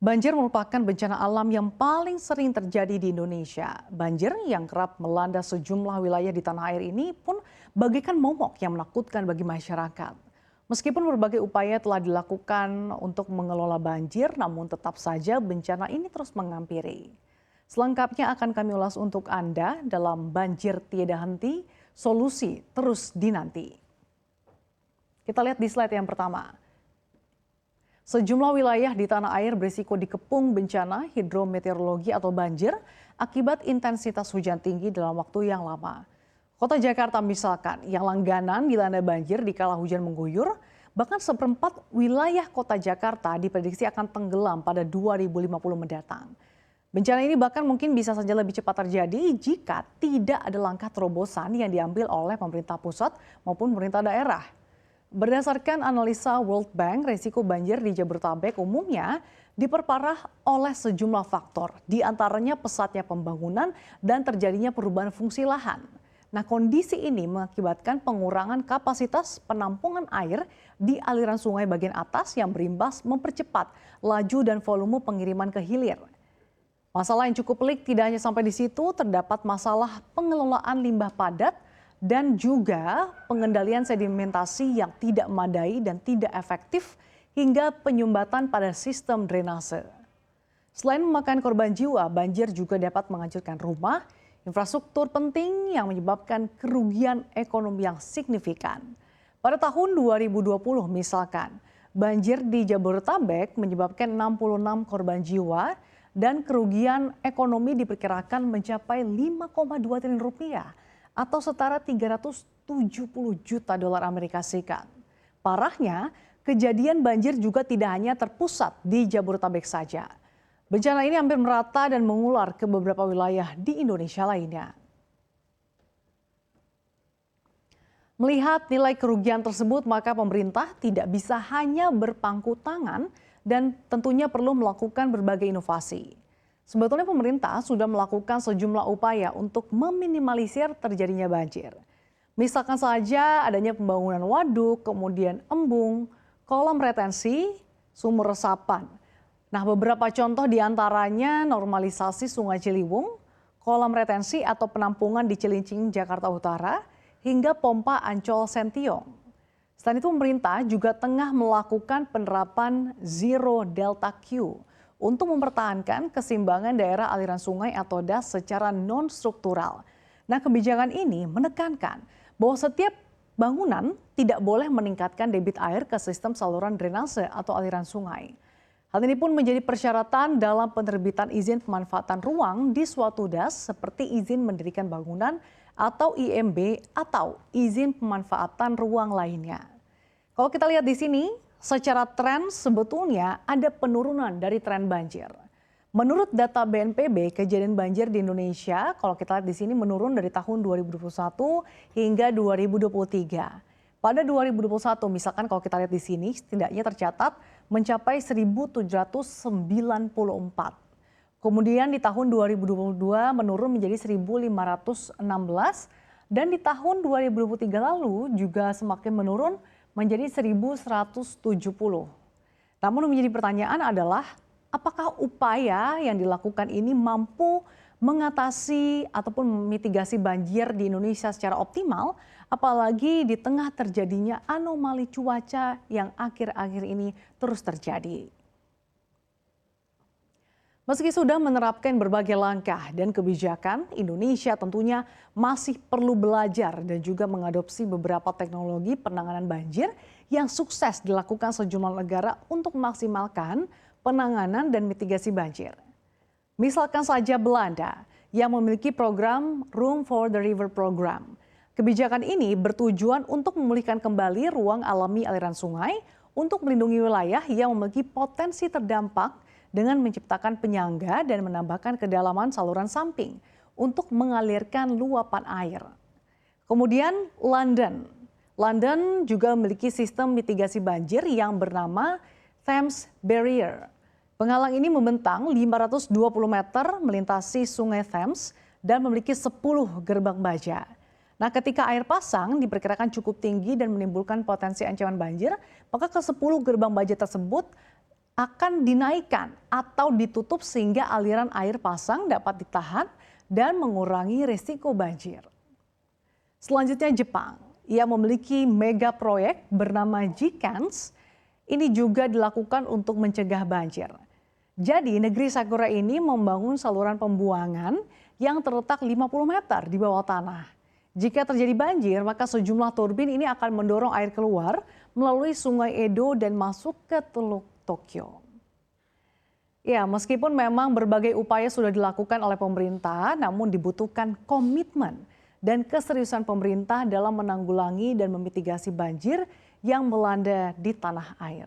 Banjir merupakan bencana alam yang paling sering terjadi di Indonesia. Banjir yang kerap melanda sejumlah wilayah di tanah air ini pun bagaikan momok yang menakutkan bagi masyarakat. Meskipun berbagai upaya telah dilakukan untuk mengelola banjir, namun tetap saja bencana ini terus menghampiri. Selengkapnya akan kami ulas untuk Anda dalam Banjir Tiada Henti, Solusi Terus Dinanti. Kita lihat di slide yang pertama. Sejumlah wilayah di tanah air berisiko dikepung bencana hidrometeorologi atau banjir akibat intensitas hujan tinggi dalam waktu yang lama. Kota Jakarta misalkan, yang langganan dilanda banjir dikala hujan mengguyur, bahkan seperempat wilayah kota Jakarta diprediksi akan tenggelam pada 2050 mendatang. Bencana ini bahkan mungkin bisa saja lebih cepat terjadi jika tidak ada langkah terobosan yang diambil oleh pemerintah pusat maupun pemerintah daerah. Berdasarkan analisa World Bank, risiko banjir di Jabodetabek umumnya diperparah oleh sejumlah faktor, di antaranya pesatnya pembangunan dan terjadinya perubahan fungsi lahan. Nah, kondisi ini mengakibatkan pengurangan kapasitas penampungan air di aliran sungai bagian atas yang berimbas mempercepat laju dan volume pengiriman ke hilir. Masalah yang cukup pelik tidak hanya sampai di situ, terdapat masalah pengelolaan limbah padat dan juga pengendalian sedimentasi yang tidak memadai dan tidak efektif hingga penyumbatan pada sistem drainase. Selain memakan korban jiwa, banjir juga dapat menghancurkan rumah, infrastruktur penting yang menyebabkan kerugian ekonomi yang signifikan. Pada tahun 2020 misalkan, banjir di Jabodetabek menyebabkan 66 korban jiwa dan kerugian ekonomi diperkirakan mencapai 5,2 triliun rupiah atau setara 370 juta dolar Amerika Serikat. Parahnya, kejadian banjir juga tidak hanya terpusat di Jabodetabek saja. Bencana ini hampir merata dan mengular ke beberapa wilayah di Indonesia lainnya. Melihat nilai kerugian tersebut, maka pemerintah tidak bisa hanya berpangku tangan dan tentunya perlu melakukan berbagai inovasi. Sebetulnya pemerintah sudah melakukan sejumlah upaya untuk meminimalisir terjadinya banjir. Misalkan saja adanya pembangunan waduk, kemudian embung, kolam retensi, sumur resapan. Nah, beberapa contoh diantaranya normalisasi Sungai Ciliwung, kolam retensi atau penampungan di Cilincing, Jakarta Utara, hingga pompa Ancol Sentiong. Selain itu pemerintah juga tengah melakukan penerapan Zero Delta Q untuk mempertahankan keseimbangan daerah aliran sungai atau DAS secara non-struktural. Nah, kebijakan ini menekankan bahwa setiap bangunan tidak boleh meningkatkan debit air ke sistem saluran drainase atau aliran sungai. Hal ini pun menjadi persyaratan dalam penerbitan izin pemanfaatan ruang di suatu DAS seperti izin mendirikan bangunan atau IMB atau izin pemanfaatan ruang lainnya. Kalau kita lihat di sini, secara tren sebetulnya ada penurunan dari tren banjir. Menurut data BNPB, kejadian banjir di Indonesia kalau kita lihat di sini menurun dari tahun 2021 hingga 2023. Pada 2021 misalkan kalau kita lihat di sini setidaknya tercatat mencapai 1.794. Kemudian di tahun 2022 menurun menjadi 1.516 dan di tahun 2023 lalu juga semakin menurun menjadi 1.170. Namun menjadi pertanyaan adalah apakah upaya yang dilakukan ini mampu mengatasi ataupun memitigasi banjir di Indonesia secara optimal, apalagi di tengah terjadinya anomali cuaca yang akhir-akhir ini terus terjadi. Meski sudah menerapkan berbagai langkah dan kebijakan, Indonesia tentunya masih perlu belajar dan juga mengadopsi beberapa teknologi penanganan banjir yang sukses dilakukan sejumlah negara untuk memaksimalkan penanganan dan mitigasi banjir. Misalkan saja Belanda yang memiliki program Room for the River Program. Kebijakan ini bertujuan untuk memulihkan kembali ruang alami aliran sungai untuk melindungi wilayah yang memiliki potensi terdampak dengan menciptakan penyangga dan menambahkan kedalaman saluran samping untuk mengalirkan luapan air. Kemudian London juga memiliki sistem mitigasi banjir yang bernama Thames Barrier. Penghalang ini membentang 520 meter melintasi sungai Thames dan memiliki 10 gerbang baja. Nah, ketika air pasang diperkirakan cukup tinggi dan menimbulkan potensi ancaman banjir, maka ke-10 gerbang baja tersebut akan dinaikkan atau ditutup sehingga aliran air pasang dapat ditahan dan mengurangi risiko banjir. Selanjutnya Jepang, ia memiliki mega proyek bernama Jikans. Ini juga dilakukan untuk mencegah banjir. Jadi negeri Sakura ini membangun saluran pembuangan yang terletak 50 meter di bawah tanah. Jika terjadi banjir, maka sejumlah turbin ini akan mendorong air keluar melalui sungai Edo dan masuk ke Teluk Tokyo. Ya, meskipun memang berbagai upaya sudah dilakukan oleh pemerintah, namun dibutuhkan komitmen dan keseriusan pemerintah dalam menanggulangi dan memitigasi banjir yang melanda di tanah air.